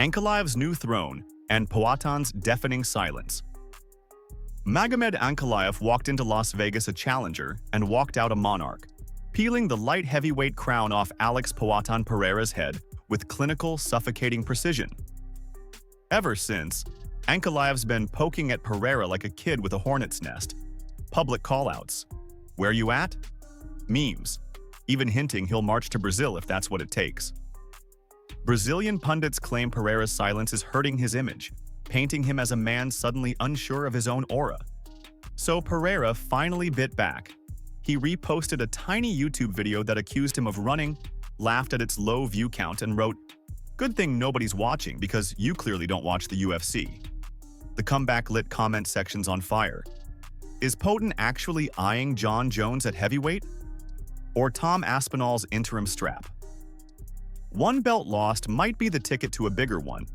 Ankalaev's new throne, and Poatan's deafening silence. Magomed Ankalaev walked into Las Vegas a challenger and walked out a monarch, peeling the light heavyweight crown off Alex Poatan Pereira's head with clinical, suffocating precision. Ever since, Ankalaev's been poking at Pereira like a kid with a hornet's nest. Public callouts. Where you at? Memes. Even hinting he'll march to Brazil if that's what it takes. Brazilian pundits claim Pereira's silence is hurting his image, painting him as a man suddenly unsure of his own aura. So Pereira finally bit back. He reposted a tiny YouTube video that accused him of running, laughed at its low view count, and wrote, "Good thing nobody's watching because you clearly don't watch the UFC." The comeback lit comment sections on fire. Is Poatan actually eyeing John Jones at heavyweight? Or Tom Aspinall's interim strap? One belt lost might be the ticket to a bigger one,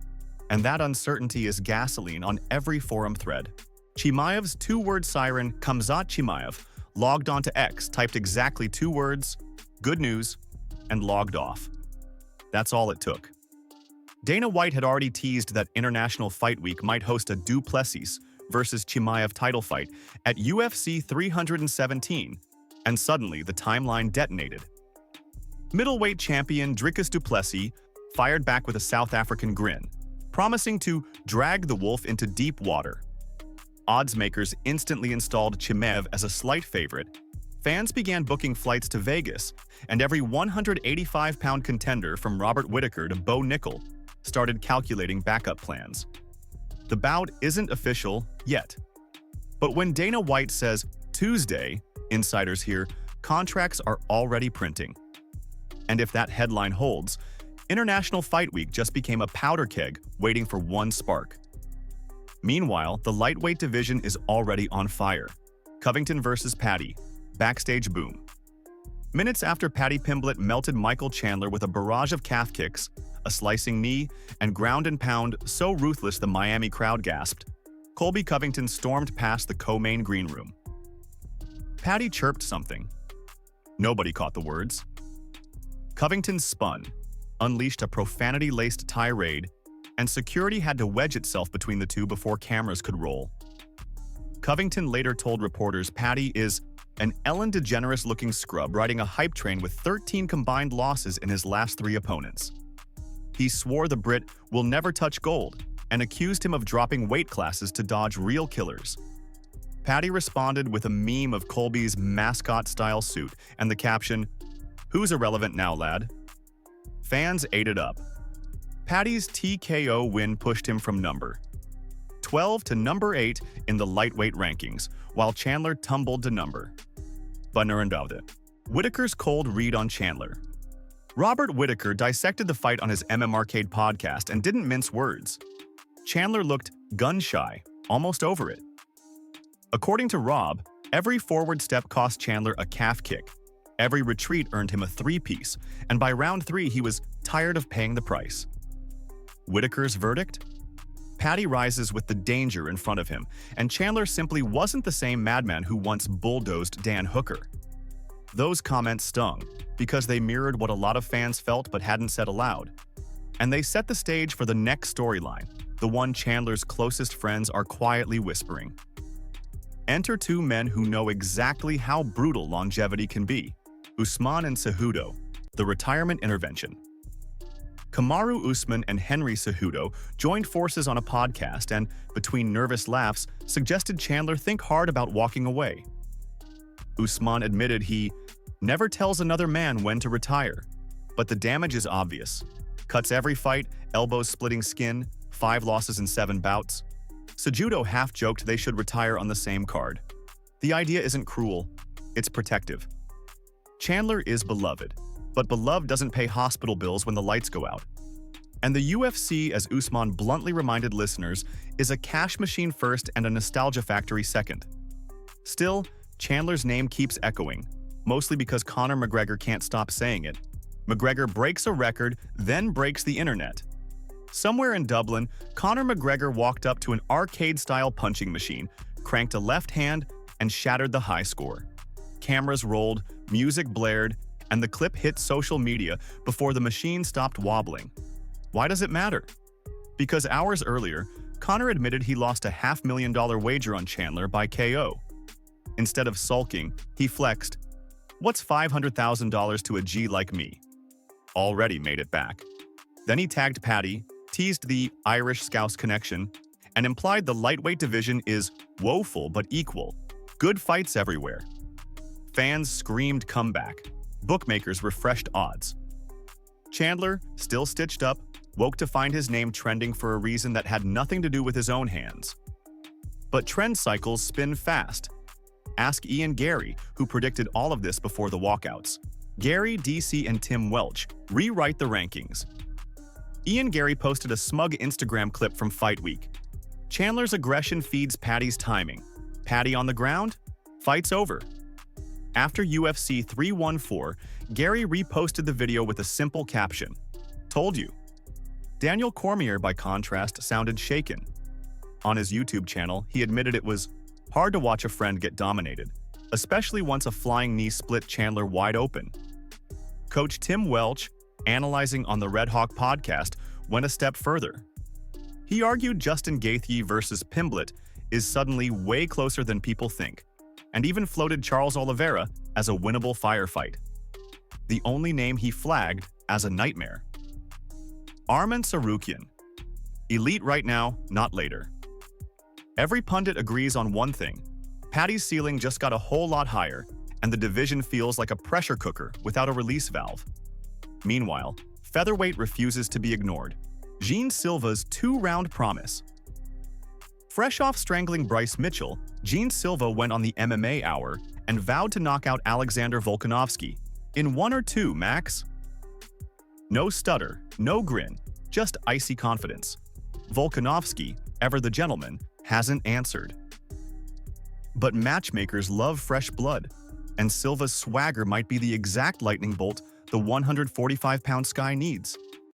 and that uncertainty is gasoline on every forum thread. Chimaev's two-word siren, Kamzat Chimaev, logged onto X, typed exactly 2 words, "good news," and logged off. That's all it took. Dana White had already teased that International Fight Week might host a Plessis versus Chimaev title fight at UFC 317, and suddenly the timeline detonated. Middleweight champion Dricus du Plessis fired back with a South African grin, promising to drag the wolf into deep water. Oddsmakers instantly installed Chimaev as a slight favorite. Fans began booking flights to Vegas, and every 185-pound contender from Robert Whittaker to Bo Nickel started calculating backup plans. The bout isn't official yet. But when Dana White says Tuesday, insiders hear contracts are already printing. And if that headline holds, International Fight Week just became a powder keg waiting for one spark. Meanwhile, the lightweight division is already on fire. Covington versus Paddy. Backstage boom. Minutes after Paddy Pimblett melted Michael Chandler with a barrage of calf kicks, a slicing knee, and ground and pound so ruthless the Miami crowd gasped, Colby Covington stormed past the co-main green room. Paddy chirped something. Nobody caught the words. Covington spun, unleashed a profanity-laced tirade, and security had to wedge itself between the two before cameras could roll. Covington later told reporters Paddy is an Ellen DeGeneres-looking scrub riding a hype train with 13 combined losses in his last 3 opponents. He swore the Brit will never touch gold and accused him of dropping weight classes to dodge real killers. Paddy responded with a meme of Colby's mascot-style suit and the caption, "Who's irrelevant now, lad?" Fans ate it up. Paddy's TKO win pushed him from number 12 to number 8 in the lightweight rankings, while Chandler tumbled to number. Whittaker's cold read on Chandler. Robert Whittaker dissected the fight on his Arcade podcast and didn't mince words. Chandler looked gun-shy, almost over it. According to Rob, every forward step cost Chandler a calf kick. Every retreat earned him a 3-piece, and by round 3 he was tired of paying the price. Whittaker's verdict? Paddy rises with the danger in front of him, and Chandler simply wasn't the same madman who once bulldozed Dan Hooker. Those comments stung, because they mirrored what a lot of fans felt but hadn't said aloud. And they set the stage for the next storyline, the one Chandler's closest friends are quietly whispering. Enter 2 men who know exactly how brutal longevity can be, Usman and Cejudo, the retirement intervention. Kamaru Usman and Henry Cejudo joined forces on a podcast and, between nervous laughs, suggested Chandler think hard about walking away. Usman admitted he never tells another man when to retire, but the damage is obvious. Cuts every fight, elbows splitting skin, 5 losses in 7 bouts. Cejudo half-joked they should retire on the same card. The idea isn't cruel, it's protective. Chandler is beloved, but beloved doesn't pay hospital bills when the lights go out. And the UFC, as Usman bluntly reminded listeners, is a cash machine first and a nostalgia factory second. Still, Chandler's name keeps echoing, mostly because Conor McGregor can't stop saying it. McGregor breaks a record, then breaks the internet. Somewhere in Dublin, Conor McGregor walked up to an arcade-style punching machine, cranked a left hand, and shattered the high score. Cameras rolled, music blared, and the clip hit social media before the machine stopped wobbling. Why does it matter? Because hours earlier, Conor admitted he lost a $500,000 wager on Chandler by KO. Instead of sulking, he flexed, "What's $500,000 to a G like me?" Already made it back. Then he tagged Paddy, teased the Irish Scouse connection, and implied the lightweight division is woeful but equal. Good fights everywhere. Fans screamed comeback. Bookmakers refreshed odds. Chandler, still stitched up, woke to find his name trending for a reason that had nothing to do with his own hands. But trend cycles spin fast. Ask Ian Gary, who predicted all of this before the walkouts. Gary, DC, and Tim Welch rewrite the rankings. Ian Gary posted a smug Instagram clip from Fight Week. Chandler's aggression feeds Paddy's timing. Paddy on the ground? Fight's over. After UFC 314, Gary reposted the video with a simple caption. Told you. Daniel Cormier, by contrast, sounded shaken. On his YouTube channel, he admitted it was hard to watch a friend get dominated, especially once a flying knee split Chandler wide open. Coach Tim Welch, analyzing on the Red Hawk podcast, went a step further. He argued Justin Gaethje versus Pimblett is suddenly way closer than people think, and even floated Charles Oliveira as a winnable firefight. The only name he flagged as a nightmare. Arman Tsarukyan. Elite right now, not later. Every pundit agrees on one thing. Paddy's ceiling just got a whole lot higher, and the division feels like a pressure cooker without a release valve. Meanwhile, featherweight refuses to be ignored. Jean Silva's two-round promise. Fresh off strangling Bryce Mitchell, Jean Silva went on the MMA Hour and vowed to knock out Alexander Volkanovski in 1 or 2 max. No stutter, no grin, just icy confidence. Volkanovski, ever the gentleman, hasn't answered. But matchmakers love fresh blood, and Silva's swagger might be the exact lightning bolt the 145-pound Sky needs.